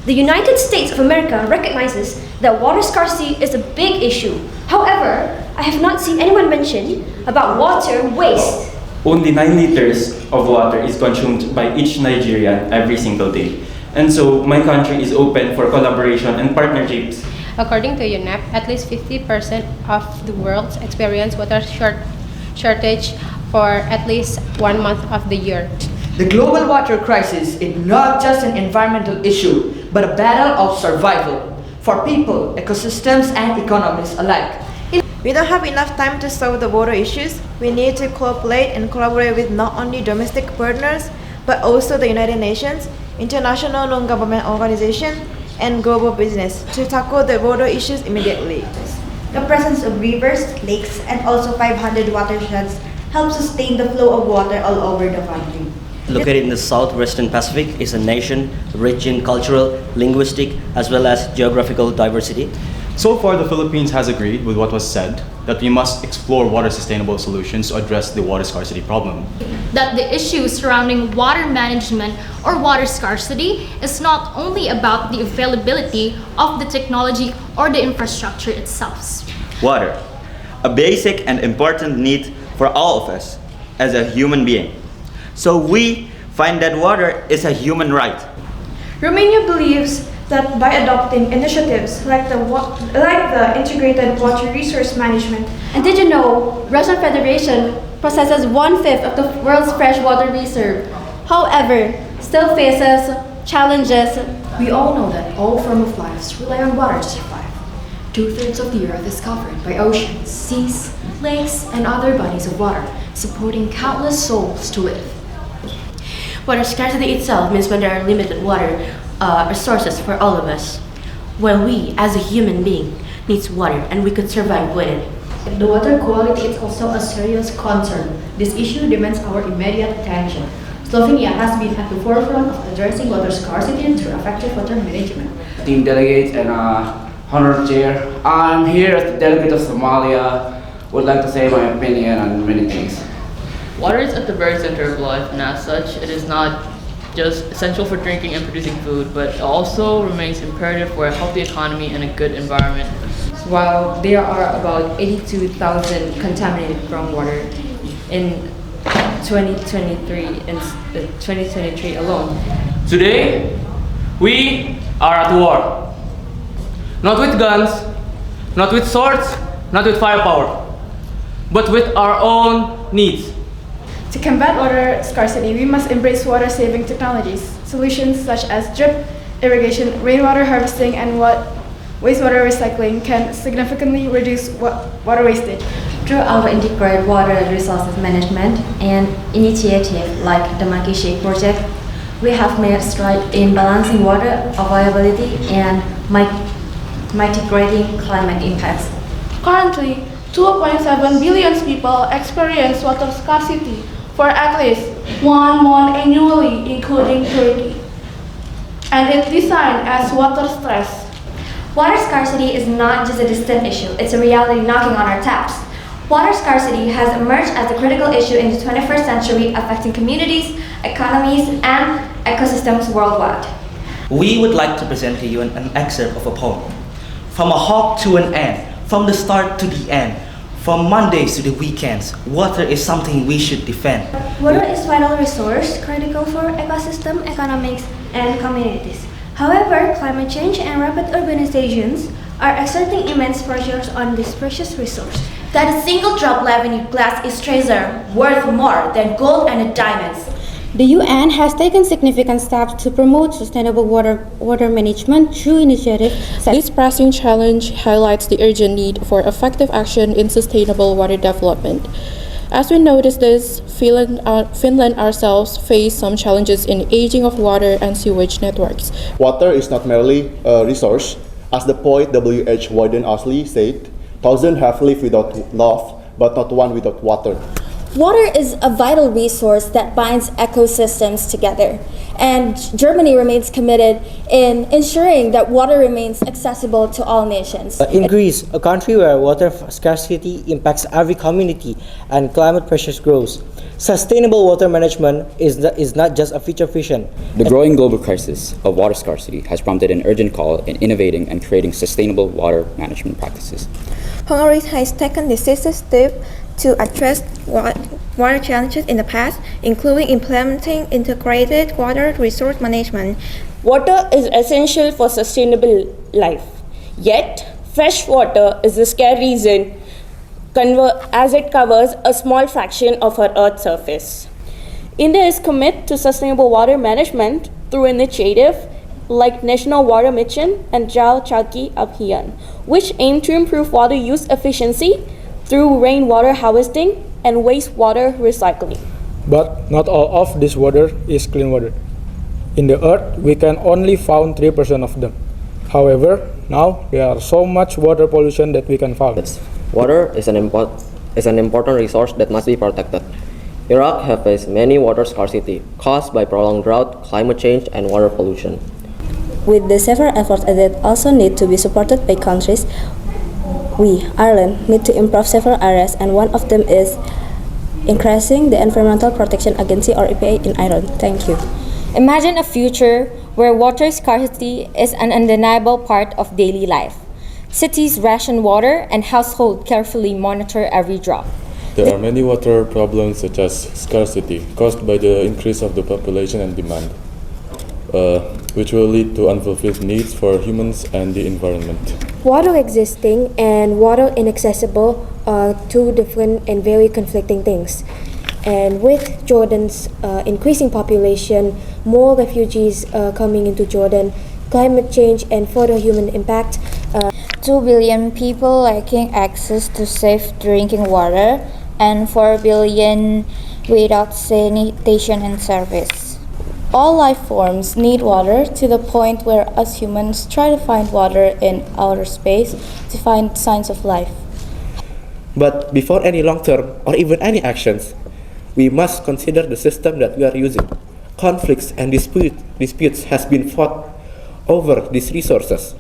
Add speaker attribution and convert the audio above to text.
Speaker 1: The United States of America recognizes that water scarcity is a big issue. However, I have not seen anyone mention about water waste.
Speaker 2: Only 9 liters of water is consumed by each Nigerian every single day. And so, my country is open for collaboration and partnerships.
Speaker 3: According to UNEP, at least 50% of the world's experience water shortage for at least 1 month of the year.
Speaker 4: The global water crisis is not just an environmental issue, but a battle of survival for people, ecosystems, and economies alike.
Speaker 5: We don't have enough time to solve the water issues. We need to cooperate and collaborate with not only domestic partners, but also the United Nations, international non-government organizations, and global business to tackle the water issues immediately.
Speaker 6: The presence of rivers, lakes, and also 500 watersheds helps sustain the flow of water all over the country.
Speaker 7: Located in the southwestern Pacific, is a nation rich in cultural, linguistic, as well as geographical diversity.
Speaker 8: So far, the Philippines has agreed with what was said, that we must explore water sustainable solutions to address the water scarcity problem.
Speaker 9: That the issue surrounding water management or water scarcity is not only about the availability of the technology or the infrastructure itself.
Speaker 10: Water, a basic and important need for all of us as a human being. So we find that water is a human right.
Speaker 1: Romania believes that by adopting initiatives like the integrated water resource management. And did you know Russian Federation possesses 1/5 of the world's freshwater reserve, however, still faces challenges.
Speaker 11: We all know that all forms of life rely on water to survive. 2/3 of the earth is covered by oceans, seas, lakes, and other bodies of water, supporting countless souls to live.
Speaker 12: Water scarcity itself means when there are limited water resources for all of us. Well, we, as a human being, needs water and we could survive with it.
Speaker 13: The water quality is also a serious concern. This issue demands our immediate attention. Slovenia has been at the forefront of addressing water scarcity through effective water management.
Speaker 14: Team Delegates and Honored Chair, I'm here as the delegate of Somalia. Would like to say my opinion on many things.
Speaker 15: Water is at the very center of life, and as such, it is not just essential for drinking and producing food, but it also remains imperative for a healthy economy and a good environment.
Speaker 16: While there are about 82,000 contaminated groundwater in 2023 alone.
Speaker 15: Today, we are at war. Not with guns, not with swords, not with firepower, but with our own needs.
Speaker 17: To combat water scarcity, we must embrace water-saving technologies. Solutions such as drip irrigation, rainwater harvesting, and wastewater recycling can significantly reduce water wastage.
Speaker 18: Through our integrated water resources management and initiative like the Monkey Shake project, we have made strides in balancing water availability and mitigating climate impacts.
Speaker 17: Currently, 2.7 billion people experience water scarcity for at least 1 month annually, including Turkey. And it's designed as water stress.
Speaker 1: Water scarcity is not just a distant issue, it's a reality knocking on our taps. Water scarcity has emerged as a critical issue in the 21st century, affecting communities, economies, and ecosystems worldwide.
Speaker 7: We would like to present to you an excerpt of a poem. From a hawk to an ant, from the start to the end, from Mondays to the weekends, water is something we should defend.
Speaker 1: Water is a vital resource, critical for ecosystem, economics, and communities. However, climate change and rapid urbanizations are exerting immense pressures on this precious resource.
Speaker 12: That a single drop left in your glass is treasure, worth more than gold and diamonds.
Speaker 19: The UN has taken significant steps to promote sustainable water management through initiatives.
Speaker 20: This pressing challenge highlights the urgent need for effective action in sustainable water development. As we notice this, Finland ourselves face some challenges in aging of water and sewage networks.
Speaker 3: Water is not merely a resource. As the poet W.H. Warden Osley said, "Thousands have lived without love, but not one without water."
Speaker 21: Water is a vital resource that binds ecosystems together, and Germany remains committed in ensuring that water remains accessible to all nations.
Speaker 22: In Greece, a country where water scarcity impacts every community and climate pressures grows, sustainable water management is not just a future vision.
Speaker 23: The growing global crisis of water scarcity has prompted an urgent call in innovating and creating sustainable water management practices.
Speaker 24: Hungary has taken decisive steps to address water challenges in the past, including implementing integrated water resource management.
Speaker 25: Water is essential for sustainable life. Yet, fresh water is a scarce reason as it covers a small fraction of our Earth's surface. India is committed to sustainable water management through initiatives like National Water Mission and Jal Chaki Abhiyan, which aim to improve water use efficiency through rainwater harvesting and wastewater recycling.
Speaker 26: But not all of this water is clean water. In the earth, we can only find 3% of them. However, now there are so much water pollution that we can find.
Speaker 27: Water is an important resource that must be protected. Iraq has faced many water scarcity caused by prolonged drought, climate change, and water pollution.
Speaker 21: With the several efforts that also need to be supported by countries, we, Ireland, need to improve several areas, and one of them is increasing the Environmental Protection Agency or EPA in Ireland. Thank you.
Speaker 28: Imagine a future where water scarcity is an undeniable part of daily life. Cities ration water and households carefully monitor every drop.
Speaker 29: There are many water problems such as scarcity caused by the increase of the population and demand, which will lead to unfulfilled needs for humans and the environment.
Speaker 21: Water existing and water inaccessible are two different and very conflicting things. And with Jordan's increasing population, more refugees coming into Jordan, climate change and further human impact.
Speaker 30: 2 billion people lacking access to safe drinking water and 4 billion without sanitation and service.
Speaker 20: All life forms need water to the point where us humans try to find water in outer space to find signs of life.
Speaker 22: But before any long-term or even any actions, we must consider the system that we are using. Conflicts and disputes has been fought over these resources.